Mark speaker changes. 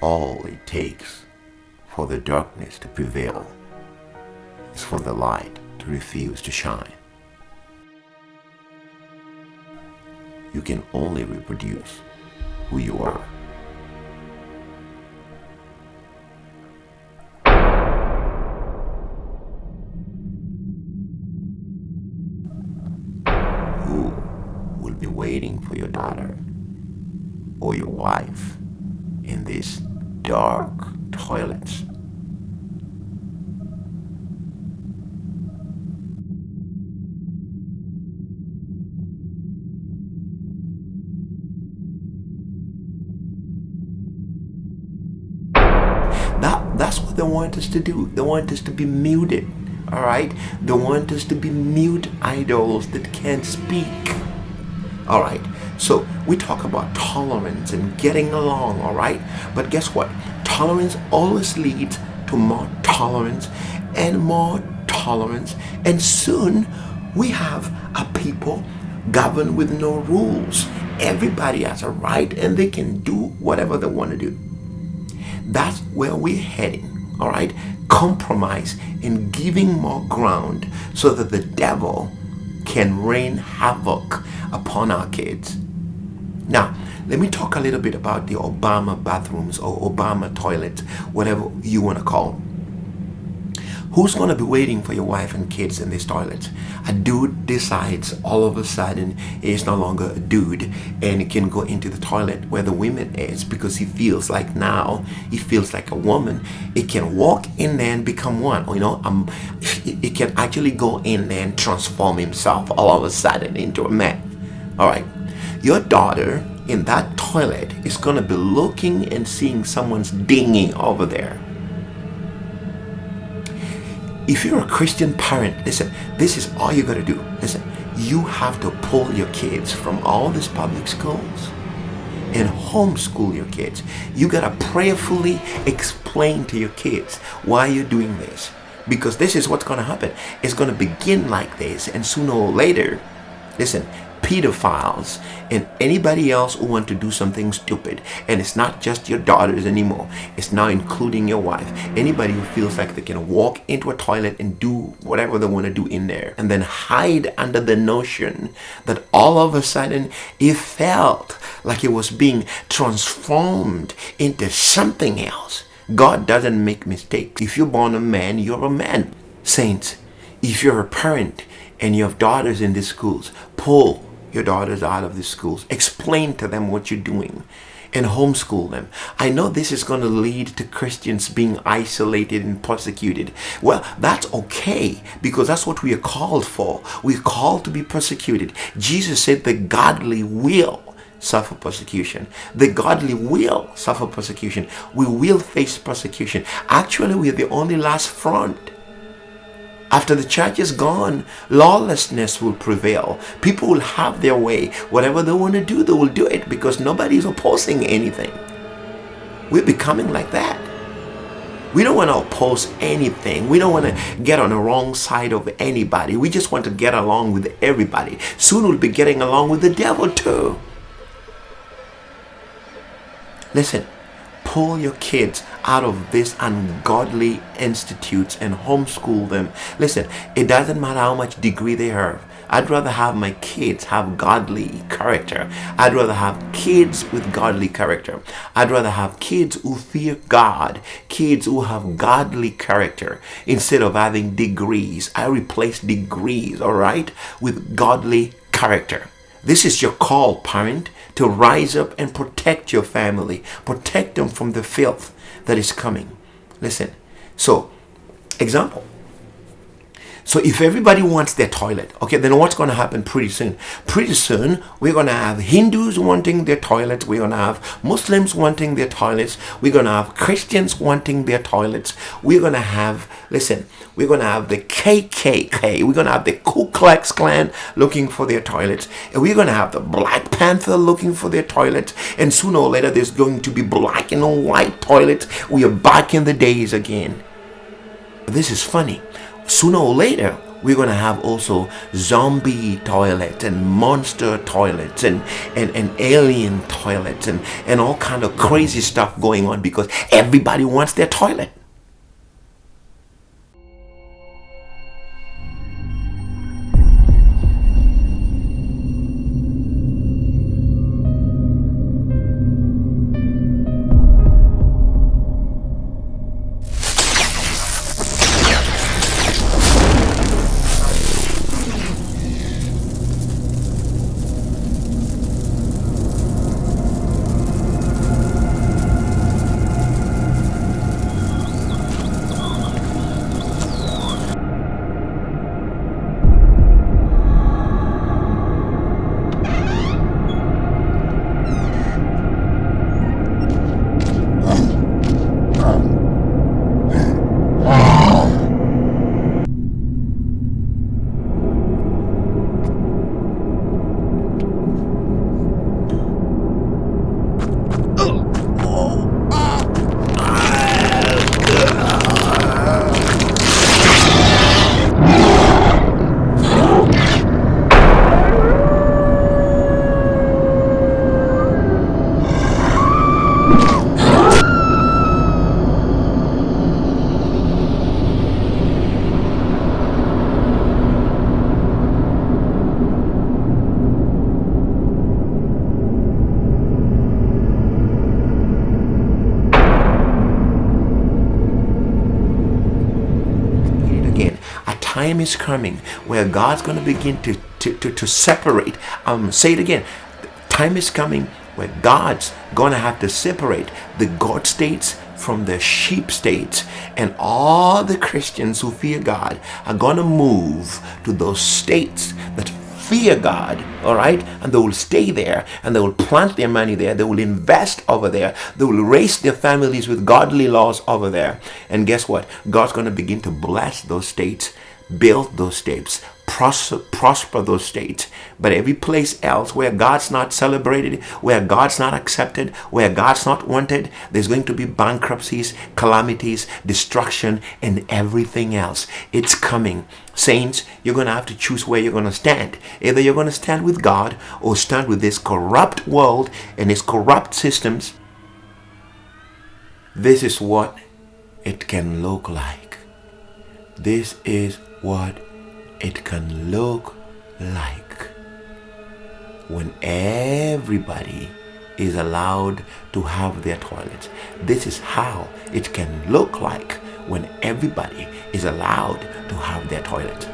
Speaker 1: All it takes for the darkness to prevail is for the light to refuse to shine. You can only reproduce who you are. Who will be waiting for your daughter or your wife in these dark toilets? That's what they want us to do. They want us to be muted. All right? They want us to be mute idols that can't speak. All right? So we talk about tolerance and getting along, all right? But guess what? Tolerance always leads to more tolerance and more tolerance. And soon we have a people governed with no rules. Everybody has a right and they can do whatever they want to do. That's where we're heading, all right? Compromise and giving more ground so that the devil can rain havoc upon our kids. Now, let me talk a little bit about the Obama bathrooms or Obama toilets, whatever you want to call them. Who's going to be waiting for your wife and kids in these toilets? A dude decides all of a sudden he's no longer a dude and he can go into the toilet where the women is because he feels like now he feels like a woman. He can walk in there and become one. He can actually go in there and transform himself all of a sudden into a man. All right. Your daughter in that toilet is going to be looking and seeing someone's dinghy over there. If you're a Christian parent, listen, this is all you got to do. Listen, you have to pull your kids from all these public schools and homeschool your kids. You got to prayerfully explain to your kids why you're doing this. Because this is what's going to happen. It's going to begin like this, and sooner or later, listen, pedophiles and anybody else who want to do something stupid, and it's not just your daughters anymore, it's now including your wife, anybody who feels like they can walk into a toilet and do whatever they want to do in there and then hide under the notion that all of a sudden it felt like it was being transformed into something else. God doesn't make mistakes. If you're born a man, you're a man. Saints, if you're a parent and you have daughters in these schools, pull your daughters out of the schools. Explain to them what you're doing and homeschool them. I know this is going to lead to Christians being isolated and persecuted. Well, that's okay because that's what we are called for. We're called to be persecuted. Jesus said the godly will suffer persecution. The godly will suffer persecution. We will face persecution. Actually, we are the only last front. After the church is gone, lawlessness will prevail. People will have their way. Whatever they want to do, they will do it because nobody is opposing anything. We're becoming like that. We don't want to oppose anything. We don't want to get on the wrong side of anybody. We just want to get along with everybody. Soon we'll be getting along with the devil too. Listen. Pull your kids out of these ungodly institutes and homeschool them. Listen, it doesn't matter how much degree they have. I'd rather have my kids have godly character. I'd rather have kids with godly character. I'd rather have kids who fear God, kids who have godly character, instead of having degrees. I replace degrees, all right, with godly character. This is your call, parent, to rise up and protect your family. Protect them from the filth that is coming. Listen. So, example. So if everybody wants their toilet, okay, then what's going to happen pretty soon? Pretty soon, we're going to have Hindus wanting their toilets. We're going to have Muslims wanting their toilets. We're going to have Christians wanting their toilets. We're going to have, listen, we're going to have the KKK. We're going to have the Ku Klux Klan looking for their toilets. And we're going to have the Black Panther looking for their toilets. And sooner or later, there's going to be black and white toilets. We are back in the days again. This is funny. Sooner or later, We're going to have also zombie toilets and monster toilets and alien toilets and all kind of crazy stuff going on because everybody wants their toilet. Time is coming where God's going to begin to separate. Say it again. Time is coming where God's going to have to separate the God states from the sheep states, and all the Christians who fear God are going to move to those states that fear God, all right? And they will stay there, and they will plant their money there. They will invest over there. They will raise their families with godly laws over there. And guess what? God's going to begin to bless those states, build those states, prosper those states. But every place else where God's not celebrated, where God's not accepted, where God's not wanted, there's going to be bankruptcies, calamities, destruction, and everything else. It's coming. Saints, you're going to have to choose where you're going to stand. Either you're going to stand with God or stand with this corrupt world and its corrupt systems. This is what it can look like. This is what it can look like when everybody is allowed to have their toilets. This is how it can look like when everybody is allowed to have their toilet.